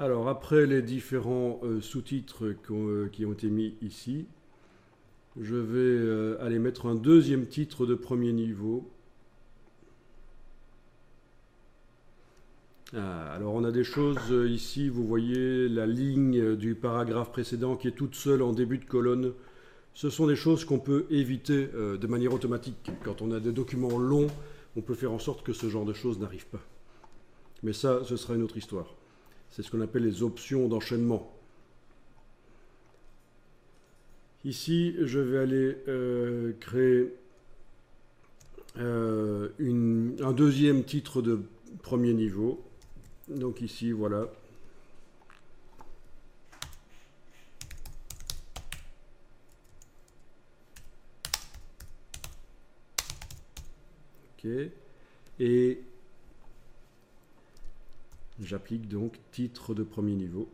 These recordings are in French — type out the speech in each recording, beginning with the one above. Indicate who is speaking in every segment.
Speaker 1: Alors, après les différents sous-titres qui ont été mis ici, je vais aller mettre un deuxième titre de premier niveau. Alors, on a des choses ici, vous voyez la ligne du paragraphe précédent qui est toute seule en début de colonne. Ce sont des choses qu'on peut éviter de manière automatique. Quand on a des documents longs, on peut faire en sorte que ce genre de choses n'arrive pas. Mais ça, ce sera une autre histoire. C'est ce qu'on appelle les options d'enchaînement. Ici, je vais aller créer un deuxième titre de premier niveau. Donc ici, voilà. OK. Et j'applique donc titre de premier niveau.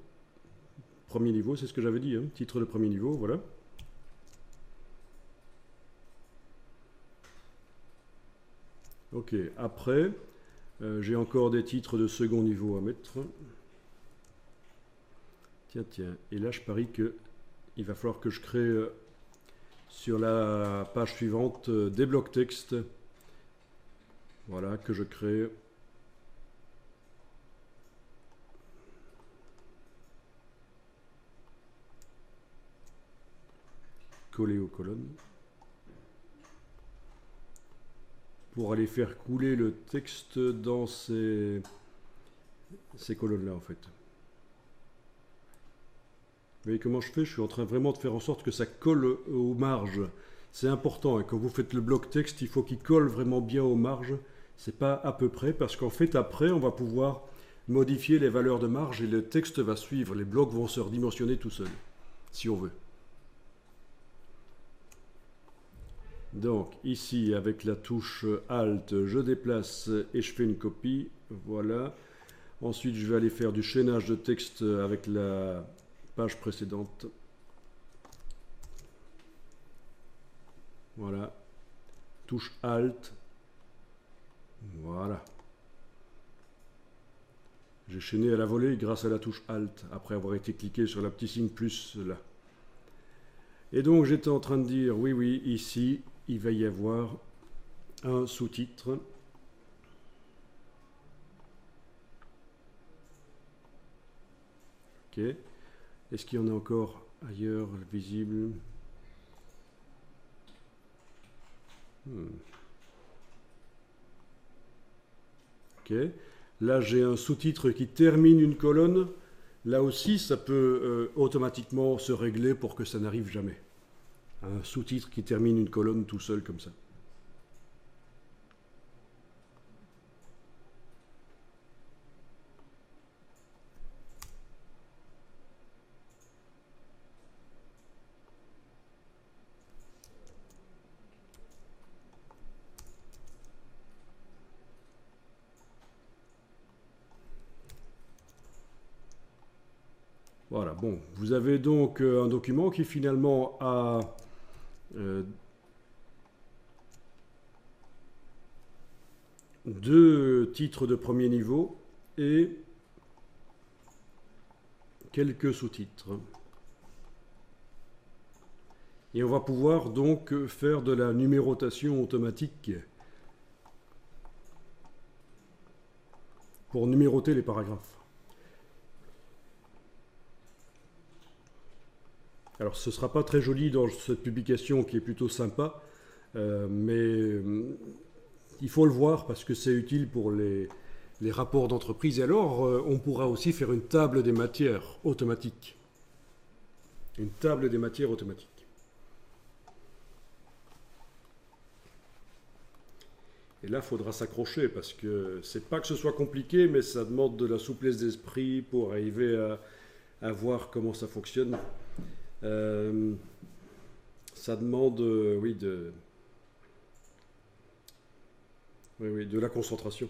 Speaker 1: Premier niveau, c'est ce que j'avais dit, hein, titre de premier niveau, voilà. Ok, après, j'ai encore des titres de second niveau à mettre. Tiens, et là je parie que il va falloir que je crée sur la page suivante des blocs texte. Voilà, que je crée. Coller aux colonnes. Pour aller faire couler le texte dans ces colonnes-là, en fait. Vous voyez comment je fais? Je suis en train vraiment de faire en sorte que ça colle aux marges. C'est important, hein. Quand vous faites le bloc texte, il faut qu'il colle vraiment bien aux marges. C'est pas à peu près, parce qu'en fait, après, on va pouvoir modifier les valeurs de marge et le texte va suivre. Les blocs vont se redimensionner tout seuls, si on veut. Donc ici, avec la touche Alt, je déplace et je fais une copie. Voilà. Ensuite, je vais aller faire du chaînage de texte avec la page précédente. Voilà. Touche Alt. Voilà. J'ai chaîné à la volée grâce à la touche Alt, après avoir été cliqué sur le petit signe plus là. Et donc j'étais en train de dire, oui, ici, il va y avoir un sous-titre. Ok. Est-ce qu'il y en a encore ailleurs visible? Ok. Là, j'ai un sous-titre qui termine une colonne. Là aussi, ça peut automatiquement se régler pour que ça n'arrive jamais. Un sous-titre qui termine une colonne tout seul comme ça. Voilà, bon, vous avez donc un document qui finalement a deux titres de premier niveau et quelques sous-titres. Et on va pouvoir donc faire de la numérotation automatique pour numéroter les paragraphes. Alors ce ne sera pas très joli dans cette publication qui est plutôt sympa, mais il faut le voir parce que c'est utile pour les rapports d'entreprise. Et alors, on pourra aussi faire une table des matières automatique. Une table des matières automatique. Et là, il faudra s'accrocher parce que c'est pas que ce soit compliqué, mais ça demande de la souplesse d'esprit pour arriver à voir comment ça fonctionne. Ça demande, oui, de la concentration.